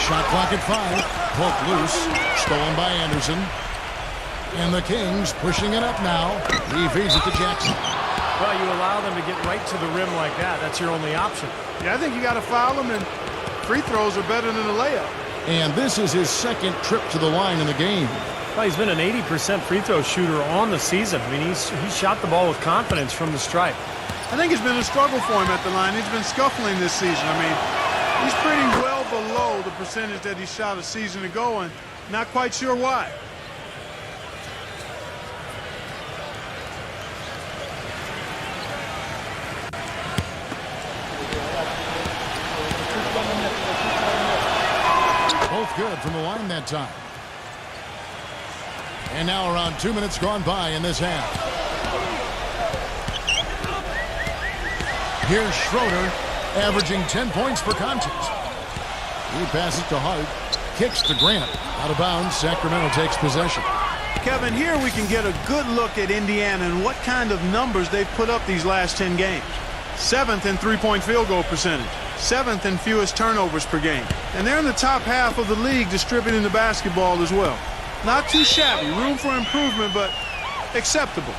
Shot clock at 5. Poke loose. Stolen by Anderson. And the Kings pushing it up now. He feeds it to Jackson. Well, you allow them to get right to the rim like that. That's your only option. Yeah, I think you got to foul them, and free throws are better than a layup. And this is his second trip to the line in the game. Well, he's been an 80% free throw shooter on the season. I mean, he's shot the ball with confidence from the stripe. I think it's been a struggle for him at the line. He's been scuffling this season. I mean, he's pretty well below the percentage that he shot a season ago, and not quite sure why. Both good from the line that time. And now around 2 minutes gone by in this half. Here's Schroeder, averaging 10 points per contest. He passes to Hart, kicks to Grant. Out of bounds, Sacramento takes possession. Kevin, here we can get a good look at Indiana and what kind of numbers they've put up these last 10 games. 7th in three-point field goal percentage. 7th in fewest turnovers per game. And they're in the top half of the league distributing the basketball as well. Not too shabby. Room for improvement, but acceptable.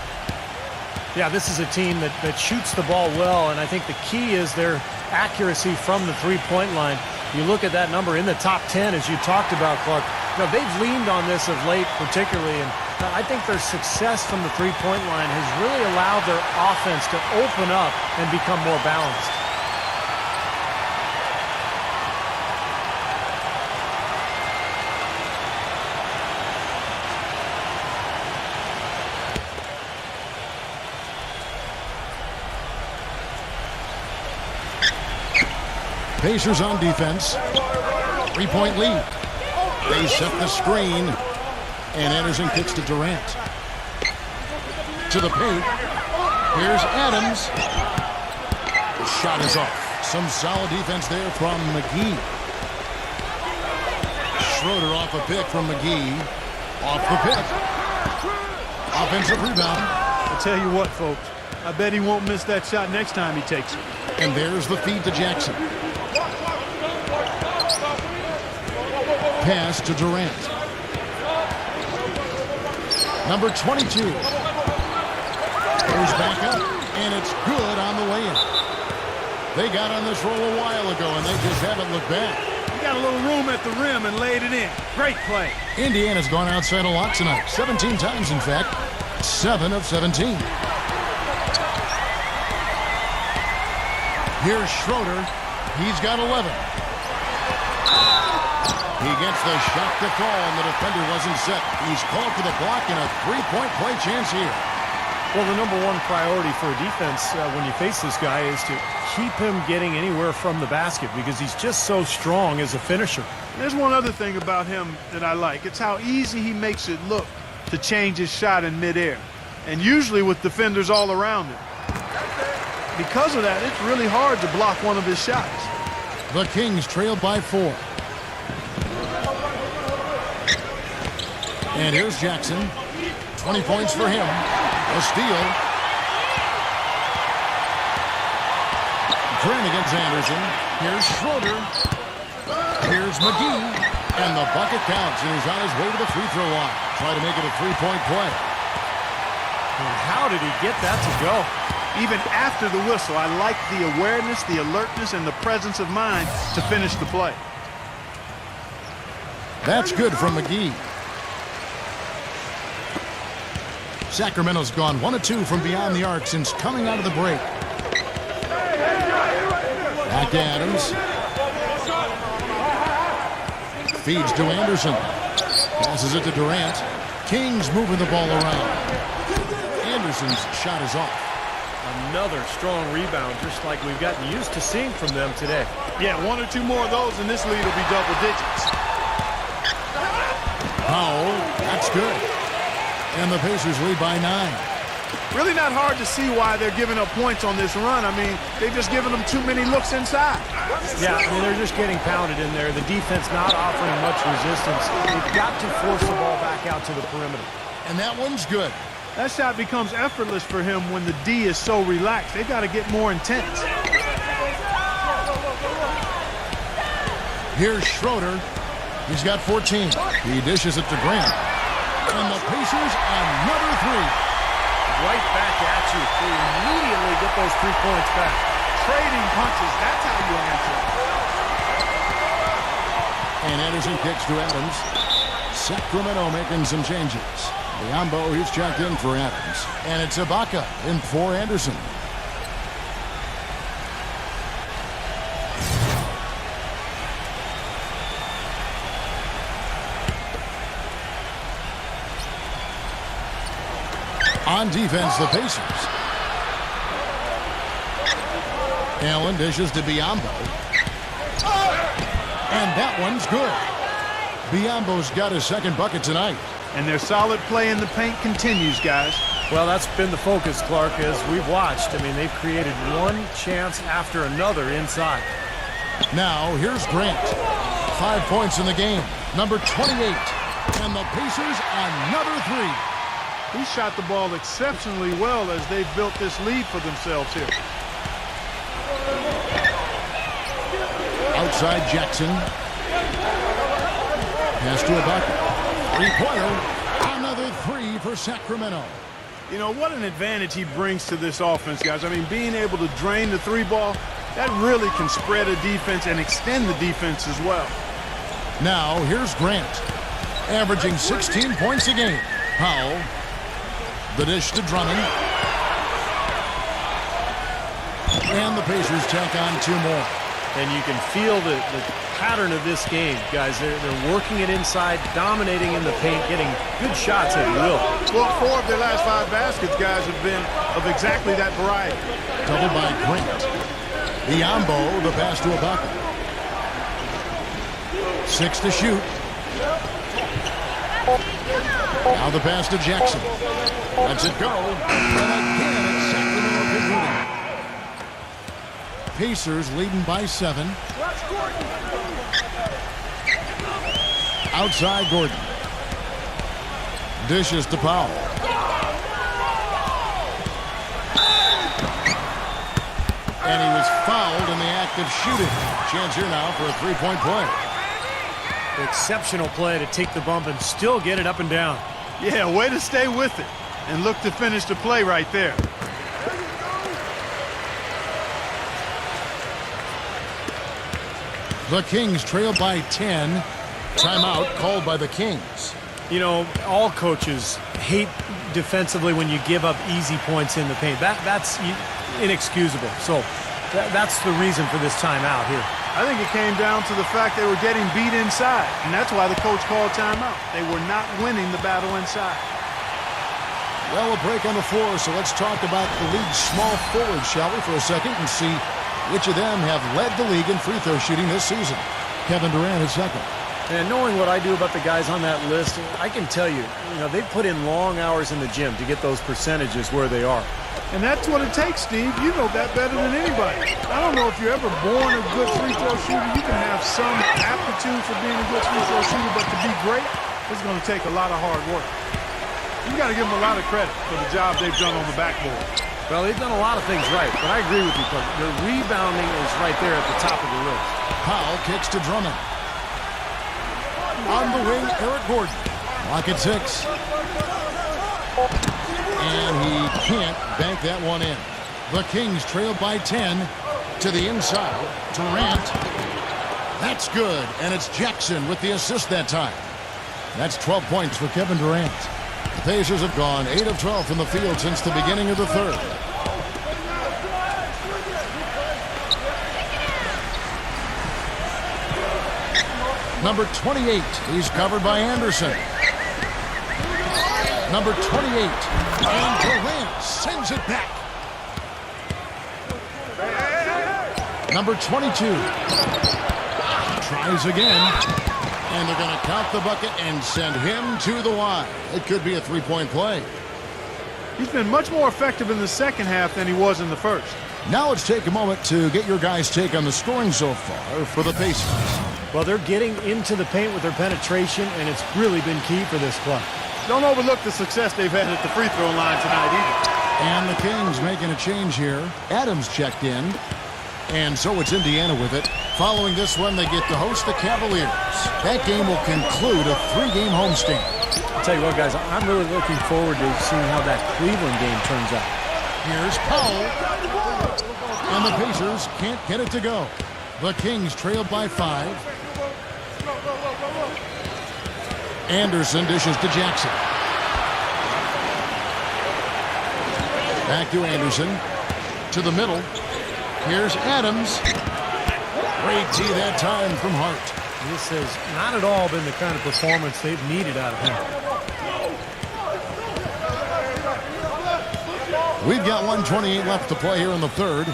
Yeah, this is a team that shoots the ball well, and I think the key is their accuracy from the three-point line. You look at that number in the top 10, as you talked about, Clark. You know, they've leaned on this of late particularly, and I think their success from the three-point line has really allowed their offense to open up and become more balanced. Pacers on defense. 3-point lead. They set the screen. And Anderson kicks to Durant. To the paint. Here's Adams. The shot is off. Some solid defense there from McGee. Schroeder off a pick from McGee. Off the pick. Offensive rebound. I'll tell you what, folks. I bet he won't miss that shot next time he takes it. And there's the feed to Jackson. Pass to Durant. Number 22. Goes back up, and it's good on the way in. They got on this roll a while ago, and they just haven't looked back. He got a little room at the rim and laid it in. Great play. Indiana's gone outside a lot tonight. 17 times, in fact. 7 of 17. Here's Schroeder. He's got 11. He gets the shot to fall, and the defender wasn't set. He's called for the block and a three-point play chance here. Well, the number one priority for a defense when you face this guy is to keep him getting anywhere from the basket because he's just so strong as a finisher. There's one other thing about him that I like. It's how easy he makes it look to change his shot in midair, and usually with defenders all around him. Because of that, it's really hard to block one of his shots. The Kings trailed by 4. And here's Jackson. 20 points for him. A steal. Grant against Anderson. Here's Schroeder. Here's McGee. And the bucket counts, and he's on his way to the free throw line. Try to make it a three-point play. And how did he get that to go? Even after the whistle, I like the awareness, the alertness, and the presence of mind to finish the play. That's good from McGee. Sacramento's gone 1 of 2 from beyond the arc since coming out of the break. Back to Adams. Feeds to Anderson. Passes it to Durant. Kings moving the ball around. Anderson's shot is off. Another strong rebound, just like we've gotten used to seeing from them today. Yeah, 1 or 2 more of those, and this lead will be double digits. Powell, that's good. And the Pacers lead by 9. Really not hard to see why they're giving up points on this run. I mean, they've just given them too many looks inside. Yeah, I mean, they're just getting pounded in there. The defense not offering much resistance. They've got to force the ball back out to the perimeter. And that one's good. That shot becomes effortless for him when the D is so relaxed. They've got to get more intense. Here's Schroeder. He's got 14. He dishes it to Grant. And the Pacers another three. Right back at you. They immediately get those 3 points back. Trading punches. That's how you answer. And Anderson kicks to Adams. Sacramento making some changes. Biombo, he's checked in for Adams. And it's Ibaka in for Anderson. On defense, the Pacers. Allen dishes to Biombo. And that one's good. Biombo's got his second bucket tonight. And their solid play in the paint continues, guys. Well, that's been the focus, Clark, as we've watched. I mean, they've created one chance after another inside. Now, here's Grant. 5 points in the game. Number 28. And the Pacers another three. He shot the ball exceptionally well as they've built this lead for themselves here. Outside Jackson. Pass to Ibaka. Three-pointer. Another three for Sacramento. You know, what an advantage he brings to this offense, guys. I mean, being able to drain the three ball, that really can spread a defense and extend the defense as well. Now, here's Grant. Averaging 16 points a game. Powell. The dish to Drummond. And the Pacers tack on two more. And you can feel the pattern of this game, guys. They're working it inside, dominating in the paint, getting good shots at will. Well, 4 of their last 5 baskets, guys, have been of exactly that variety. Doubled by Grant. Biombo, the pass to Ibaka. 6 to shoot. Now the pass to Jackson. Lets it go. And again, it's Sacramento concluding. Pacers leading by 7. Outside Gordon. Dishes to Powell. And he was fouled in the act of shooting. Chance here now for a three-point play. Exceptional play to take the bump and still get it up and down. Yeah, way to stay with it and look to finish the play right there. The Kings trail by 10. Timeout called by the Kings. You know, all coaches hate defensively when you give up easy points in the paint. That's inexcusable. So that's the reason for this timeout here. I think it came down to the fact they were getting beat inside, and that's why the coach called timeout. They were not winning the battle inside. Well, a break on the floor, so let's talk about the league's small forwards, shall we, for a second, and see which of them have led the league in free throw shooting this season. Kevin Durant is second. And knowing what I do about the guys on that list, I can tell you, they've put in long hours in the gym to get those percentages where they are. And that's what it takes, Steve. You know that better than anybody. I don't know if you're ever born a good free throw shooter. You can have some aptitude for being a good free throw shooter, but to be great, it's going to take a lot of hard work. You got to give them a lot of credit for the job they've done on the backboard. Well, they've done a lot of things right, but I agree with you, Clark. The rebounding is right there at the top of the list. Powell kicks to Drummond. On the wing, Eric Gordon. Lock at 6. And he can't bank that one in. The Kings trail by 10 to the inside. Durant. That's good. And it's Jackson with the assist that time. That's 12 points for Kevin Durant. The Pacers have gone 8 of 12 from the field since the beginning of the third. Number 28, he's covered by Anderson. Number 28, and Durant sends it back. Number 22, tries again, and they're going to count the bucket and send him to the line. It could be a three-point play. He's been much more effective in the second half than he was in the first. Now let's take a moment to get your guys' take on the scoring so far for the Pacers. Well, they're getting into the paint with their penetration, and it's really been key for this club. Don't overlook the success they've had at the free throw line tonight either. And the Kings making a change here. Adams checked in, and so it's Indiana with it. Following this one, they get to host the Cavaliers. That game will conclude a 3-game homestand. I'll tell you what, guys, I'm really looking forward to seeing how that Cleveland game turns out. Here's Powell. And the Pacers can't get it to go. The Kings trailed by 5. Anderson dishes to Jackson. Back to Anderson. To the middle. Here's Adams. Great D that time from Hart. This has not at all been the kind of performance they've needed out of him. We've got 1:28 left to play here in the third.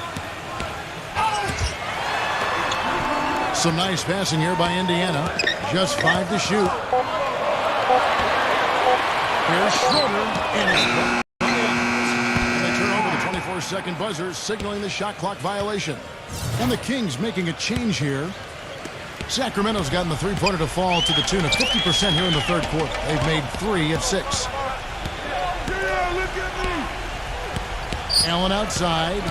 Some nice passing here by Indiana. Just 5 to shoot. Here's Schroeder. And they turn over the 24-second buzzer, signaling the shot clock violation. And the Kings making a change here. Sacramento's gotten the three-pointer to fall to the tune of 50% here in the third quarter. They've made 3 of 6. Allen outside.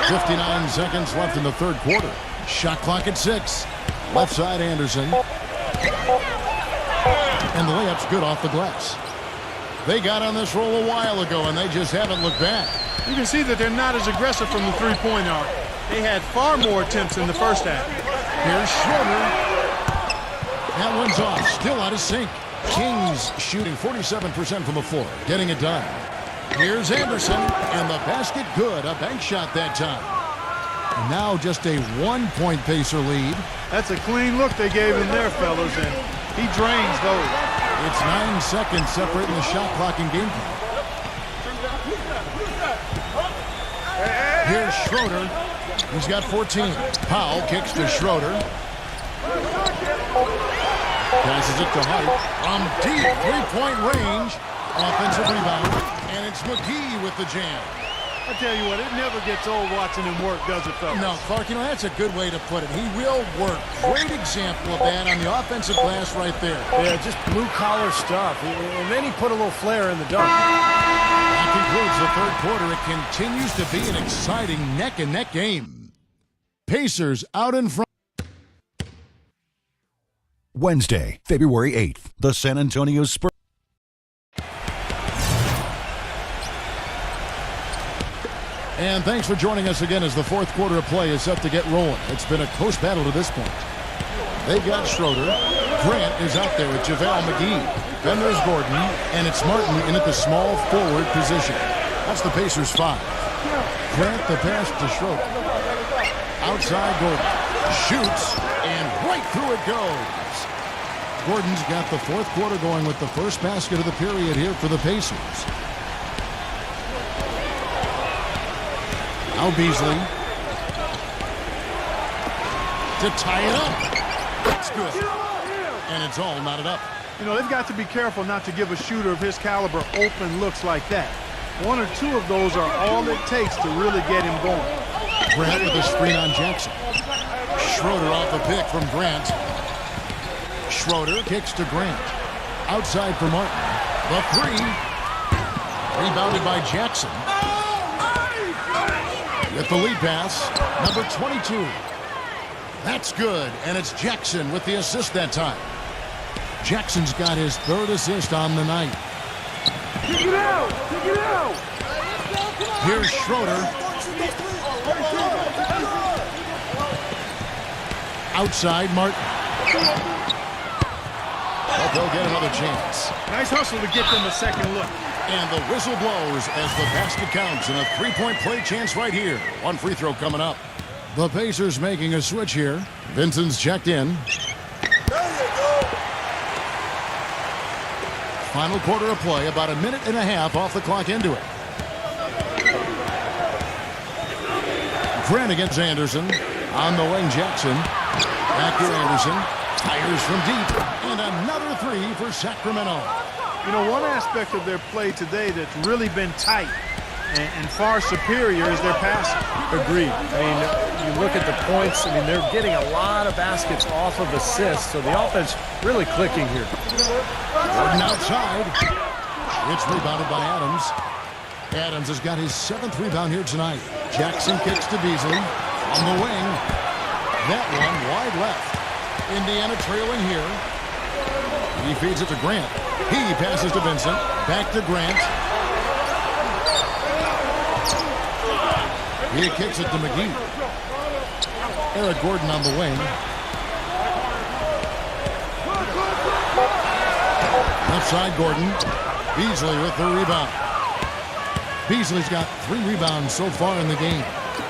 59 seconds left in the third quarter. Shot clock at 6. Left side Anderson. And the layup's good off the glass. They got on this roll a while ago, and they just haven't looked back. You can see that they're not as aggressive from the three-point arc. They had far more attempts in the first half. Here's Schroeder. That one's off. Still out of sync. Kings shooting 47% from the floor. Getting it done. Here's Anderson. And the basket good. A bank shot that time. And now just a 1-point Pacer lead. That's a clean look they gave him there, fellas, and he drains those. It's 9 seconds separating the shot clock and game clock. Here's Schroeder. He's got 14. Powell kicks to Schroeder. Passes it to Hart. From deep three-point range. Offensive rebound. And it's McGee with the jam. I tell you what, it never gets old watching him work, does it, fellas? No, Clark, that's a good way to put it. He will work. Great example of that on the offensive glass right there. Yeah, just blue-collar stuff. And then he put a little flair in the dunk. That concludes the third quarter. It continues to be an exciting neck-and-neck game. Pacers out in front. Wednesday, February 8th, the San Antonio Spurs. And thanks for joining us again as the fourth quarter of play is set to get rolling. It's been a close battle to this point. They've got Schroeder. Grant is out there with JaVale McGee. Then there's Gordon, and it's Martin in at the small forward position. That's the Pacers 5. Grant the pass to Schroeder. Outside Gordon. Shoots, and right through it goes. Gordon's got the fourth quarter going with the first basket of the period here for the Pacers. Now Beasley to tie it up. That's good. And it's all knotted up. You know, they've got to be careful not to give a shooter of his caliber open looks like that. 1 or 2 of those are all it takes to really get him going. Grant with a screen on Jackson. Schroeder off a pick from Grant. Schroeder kicks to Grant. Outside for Martin. The 3. Rebounded by Jackson. With the lead pass, number 22. That's good, and it's Jackson with the assist that time. Jackson's got his 3rd assist on the night. Kick it out! Kick it out! Here's Schroeder. Outside, Martin. But they'll get another chance. Nice hustle to get them a second look. And the whistle blows as the basket counts and a 3-point play chance right here. 1 free throw coming up. The Pacers making a switch here. Vincent's checked in. Final quarter of play, about a minute and a half off the clock into it. Grant against Anderson. On the wing, Jackson. Back to Anderson. Fires from deep. And another 3 for Sacramento. You know, one aspect of their play today that's really been tight and far superior is their passing. Agreed. I mean, you look at the points, I mean, they're getting a lot of baskets off of assists, so the offense really clicking here. Gordon outside. It's rebounded by Adams. Adams has got his 7th rebound here tonight. Jackson kicks to Beasley on the wing. That one wide left. Indiana trailing here. He feeds it to Grant. He passes to Vincent. Back to Grant. He kicks it to McGee. Eric Gordon on the wing. Left side Gordon. Beasley with the rebound. Beasley's got 3 rebounds so far in the game.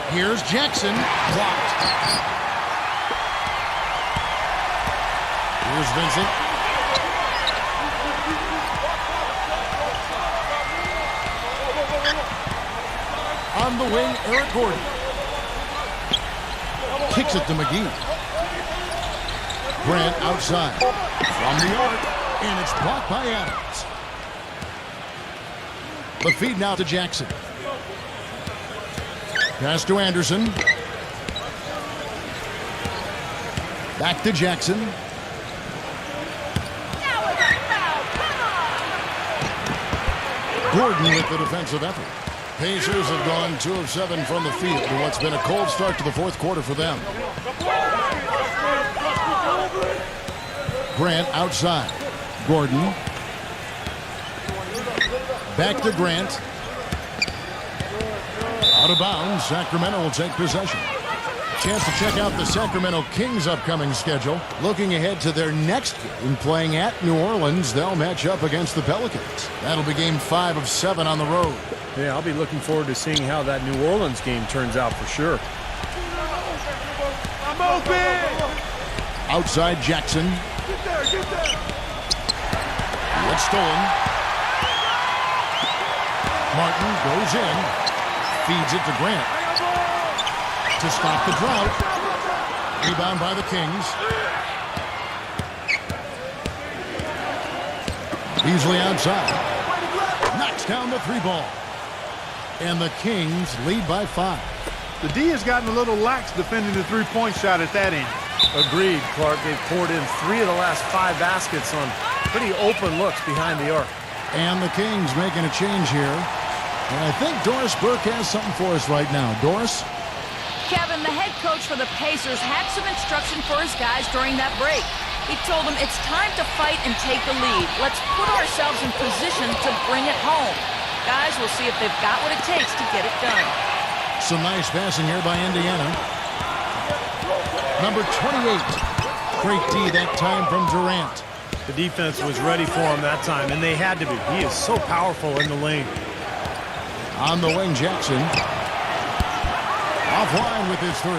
Here's Jackson. Blocked. Here's Vincent. On the wing, Eric Gordon. Kicks it to McGee. Grant outside. From the arc. And it's blocked by Adams. The feed now to Jackson. Pass to Anderson. Back to Jackson. Gordon with the defensive effort. Pacers have gone 2 of 7 from the field in what's been a cold start to the 4th quarter for them. Grant outside. Gordon. Back to Grant. Out of bounds. Sacramento will take possession. Chance to check out the Sacramento Kings' upcoming schedule. Looking ahead to their next game, playing at New Orleans, they'll match up against the Pelicans. That'll be game 5 of 7 on the road. Yeah, I'll be looking forward to seeing how that New Orleans game turns out for sure. I'm open! Outside Jackson. Get there! It's stolen. Martin goes in. Feeds it to Grant. To stop the drought. Rebound by the Kings. Beasley outside. Knocks down the 3 ball. And the Kings lead by 5. The D has gotten a little lax defending the 3-point shot at that end. Agreed, Clark. They've poured in 3 of the last 5 baskets on pretty open looks behind the arc. And the Kings making a change here. And I think Doris Burke has something for us right now. Doris? Kevin, the head coach for the Pacers had some instruction for his guys during that break. He told them it's time to fight and take the lead. Let's put ourselves in position to bring it home. Guys, we'll see if they've got what it takes to get it done. Some nice passing here by Indiana. Number 28. Great D that time from Durant. The defense was ready for him that time, and they had to be. He is so powerful in the lane. On the wing, Jackson. Offline with his 3.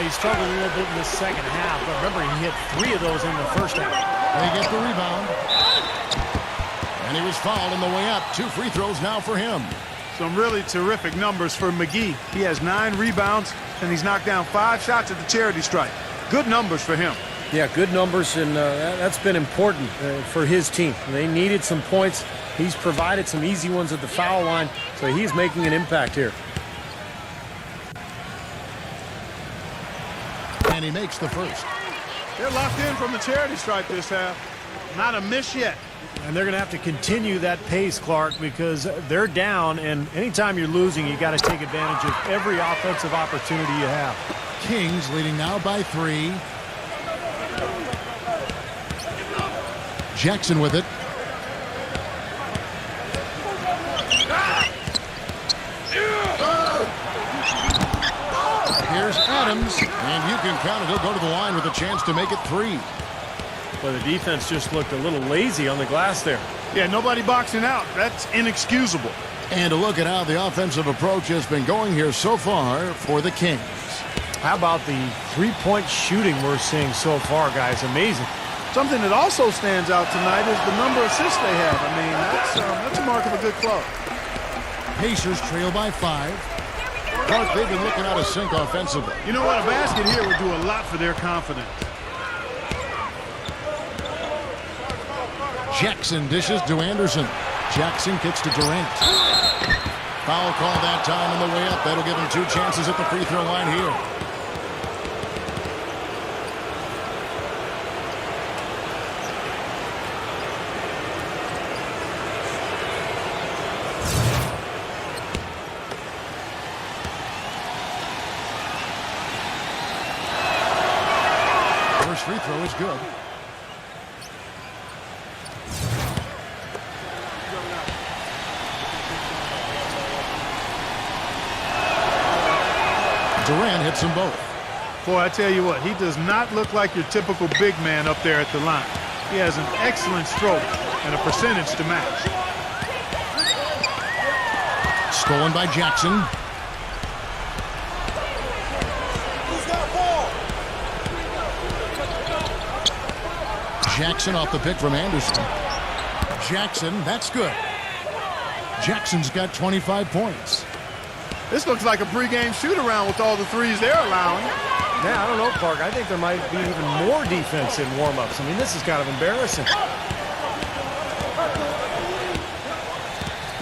He struggled a little bit in the second half, but remember, he hit 3 of those in the first half. They get the rebound. And he was fouled on the way up. 2 free throws now for him. Some really terrific numbers for McGee. He has 9 rebounds, and he's knocked down 5 shots at the charity stripe. Good numbers for him. Yeah, good numbers, and that's been important for his team. They needed some points. He's provided some easy ones at the foul line, so he's making an impact here. And he makes the first. They're locked in from the charity stripe this half. Not a miss yet. And they're going to have to continue that pace, Clark, because they're down, and anytime you're losing, you got to take advantage of every offensive opportunity you have. Kings leading now by 3. Jackson with it. Here's Adams, and you can count it. He'll go to the line with a chance to make it 3. Well, the defense just looked a little lazy on the glass there. Yeah, nobody boxing out. That's inexcusable. And to look at how the offensive approach has been going here so far for the Kings. How about the 3-point shooting we're seeing so far, guys? Amazing. Something that also stands out tonight is the number of assists they have. I mean, that's a mark of a good club. Pacers trail by 5. Clark, they've been looking out of sync offensively. You know what? A basket here would do a lot for their confidence. Jackson dishes to Anderson. Jackson kicks to Durant. Foul call that time on the way up. That'll give him 2 chances at the free throw line here. First free throw is good. Durant hits them both. Boy, I tell you what, he does not look like your typical big man up there at the line. He has an excellent stroke and a percentage to match. Stolen by Jackson. Jackson off the pick from Anderson. Jackson, that's good. Jackson's got 25 points. This looks like a pregame shoot-around with all the threes they're allowing. Yeah, I don't know, Clark. I think there might be even more defense in warm-ups. I mean, this is kind of embarrassing.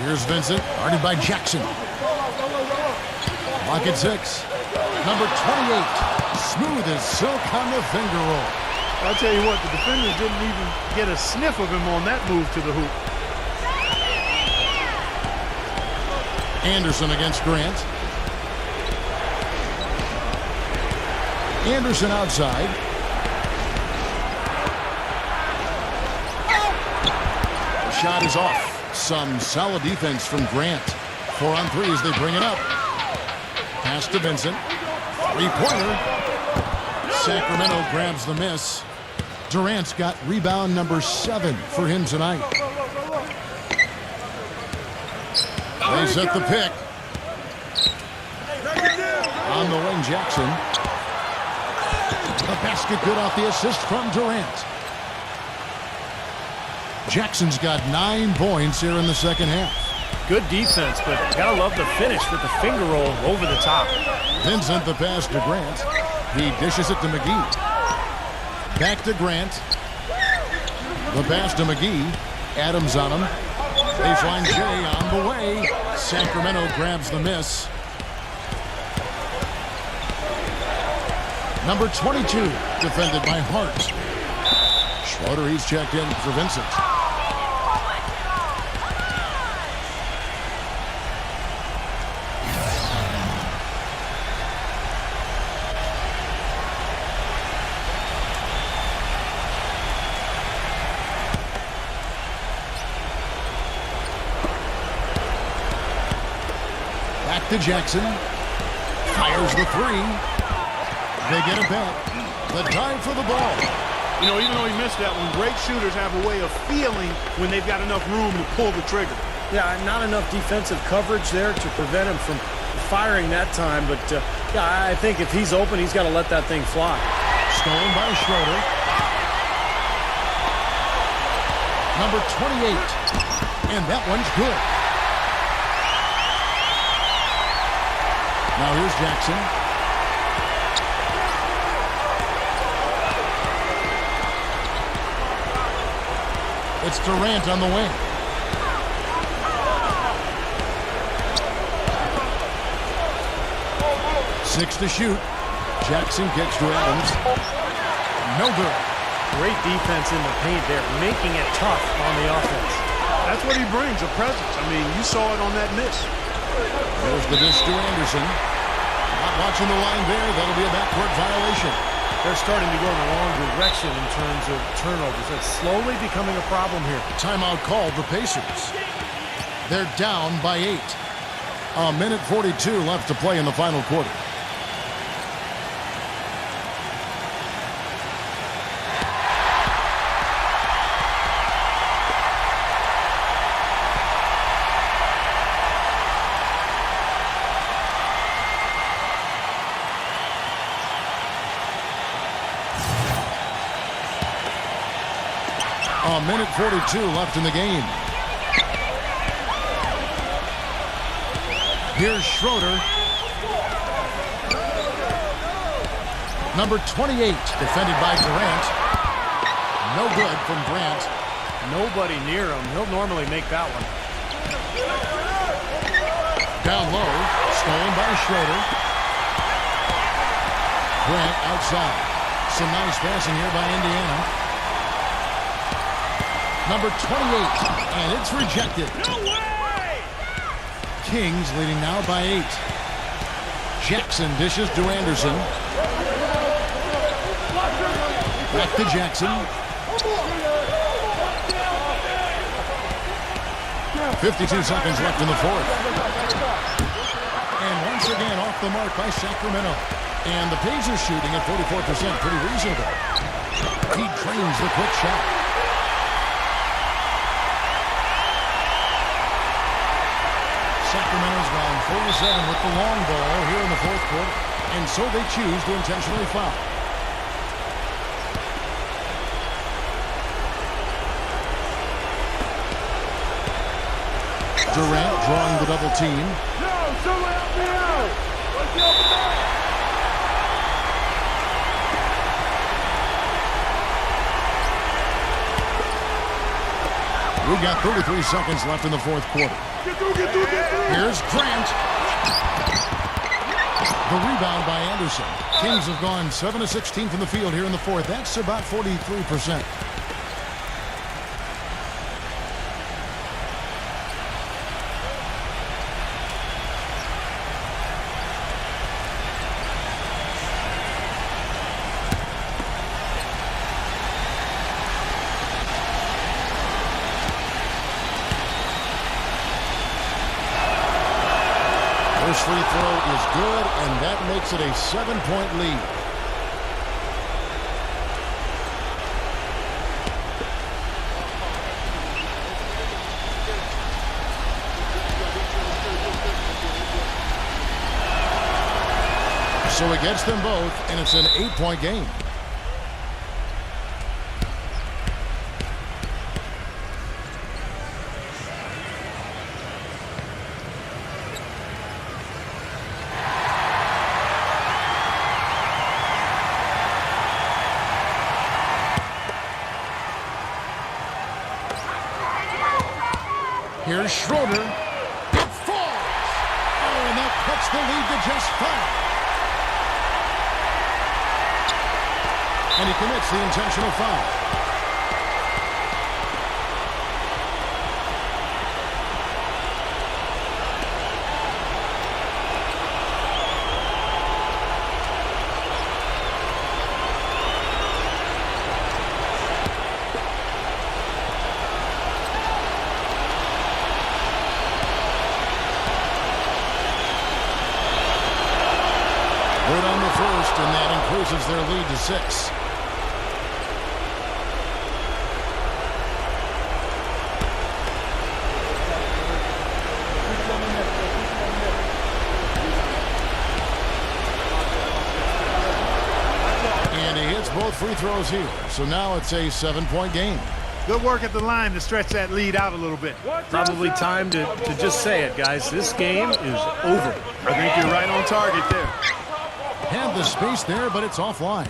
Here's Vincent, guarded by Jackson. Lock at 6. Number 28, smooth as silk on the finger roll. I'll tell you what, the defenders didn't even get a sniff of him on that move to the hoop. Anderson against Grant. Anderson outside. The shot is off. Some solid defense from Grant. 4 on 3 as they bring it up. Pass to Vincent. Three-pointer. Sacramento grabs the miss. Durant's got rebound number 7 for him tonight. They set the pick. On the wing, Jackson. The basket good off the assist from Durant. Jackson's got 9 points here in the second half. Good defense, but gotta love the finish with the finger roll over the top. Vincent the pass to Grant. He dishes it to McGee. Back to Grant. The pass to McGee. Adams on him. They find Jay on the way. Sacramento grabs the miss. Number 22, defended by Hart. Schroeder, he's checked in for Vincent. Back to Jackson. Fires the 3. They get it back. The dive for the ball. You know, even though he missed that one, great shooters have a way of feeling when they've got enough room to pull the trigger. Yeah, not enough defensive coverage there to prevent him from firing that time. But, yeah, I think if he's open, he's got to let that thing fly. Stolen by Schroeder. Number 28. And that one's good. Now here's Jackson. It's Durant on the wing. Six to shoot. Jackson kicks to Adams. No good. Great defense in the paint there, making it tough on the offense. That's what he brings, a presence. I mean, you saw it on that miss. There's the dish to Anderson. Not watching the line there. That'll be a backcourt violation. They're starting to go in the wrong direction in terms of turnovers. It's slowly becoming a problem here. Timeout called the Pacers. They're down by 8. A minute 42 left to play in the final quarter. A minute 42 left in the game. Here's Schroeder. Number 28, defended by Durant. No good from Grant. Nobody near him. He'll normally make that one. Down low, stolen by Schroeder. Grant outside. Some nice passing here by Indiana. Number 28, and it's rejected. No way! Kings leading now by 8. Jackson dishes to Anderson. Back to Jackson. 52 seconds left in the fourth. And once again off the mark by Sacramento. And the Pacers shooting at 44%. Pretty reasonable. He trains the quick shot. Sacramento's gone 4-7 with the long ball here in the fourth quarter. And so they choose to intentionally foul. Durant drawing the double team. We got 33 seconds left in the fourth quarter. Here's Grant. The rebound by Anderson. Kings have gone 7 of 16 from the field here in the fourth. That's about 43%. First free throw is good, and that makes it a 7-point lead. So it gets them both, and it's an 8-point game. Here's Schroeder. It falls. Oh, and that cuts the lead to just 5. And he commits the intentional foul. Good on the first, and that increases their lead to 6. And he hits both free throws here, so now it's a 7-point game. Good work at the line to stretch that lead out a little bit. Probably time to just say it, guys. This game is over. I think you're right on target there. Had the space there, but it's offline.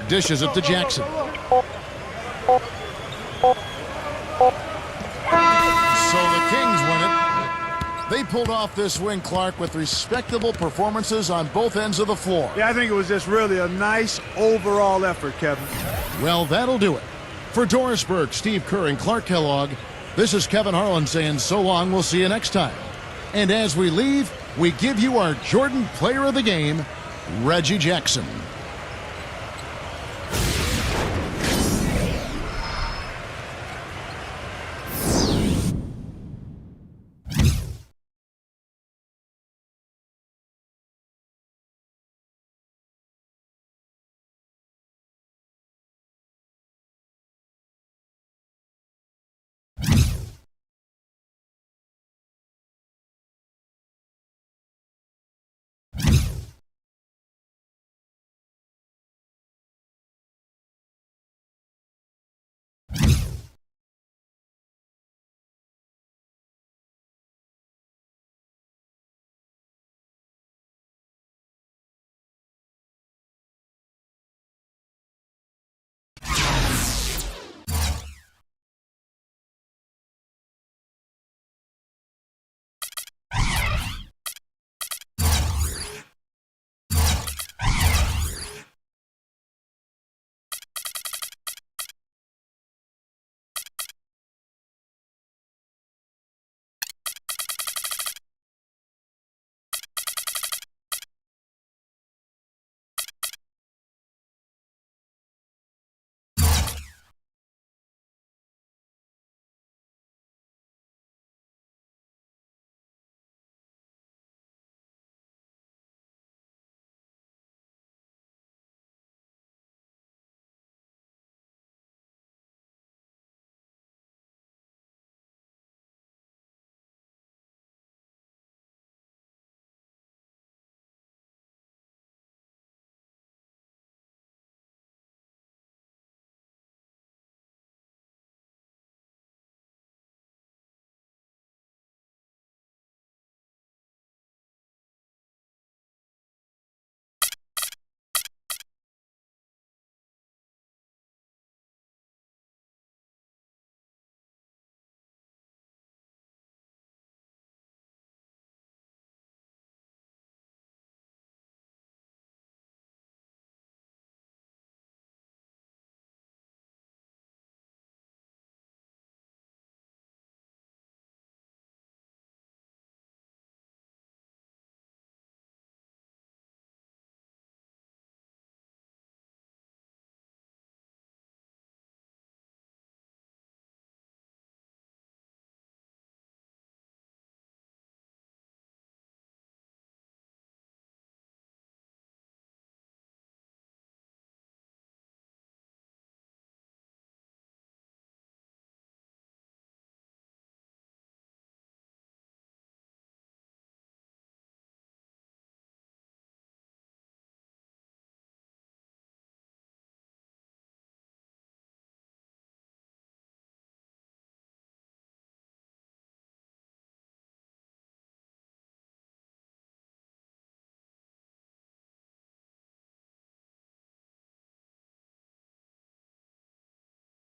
Dishes it to Jackson. So the Kings win it. They pulled off this win, Clark, with respectable performances on both ends of the floor. Yeah, I think it was just really a nice overall effort, Kevin. Well, that'll do it. For Doris Burke, Steve Kerr, and Clark Kellogg, this is Kevin Harlan saying so long. We'll see you next time. And as we leave, we give you our Jordan Player of the Game, Reggie Jackson.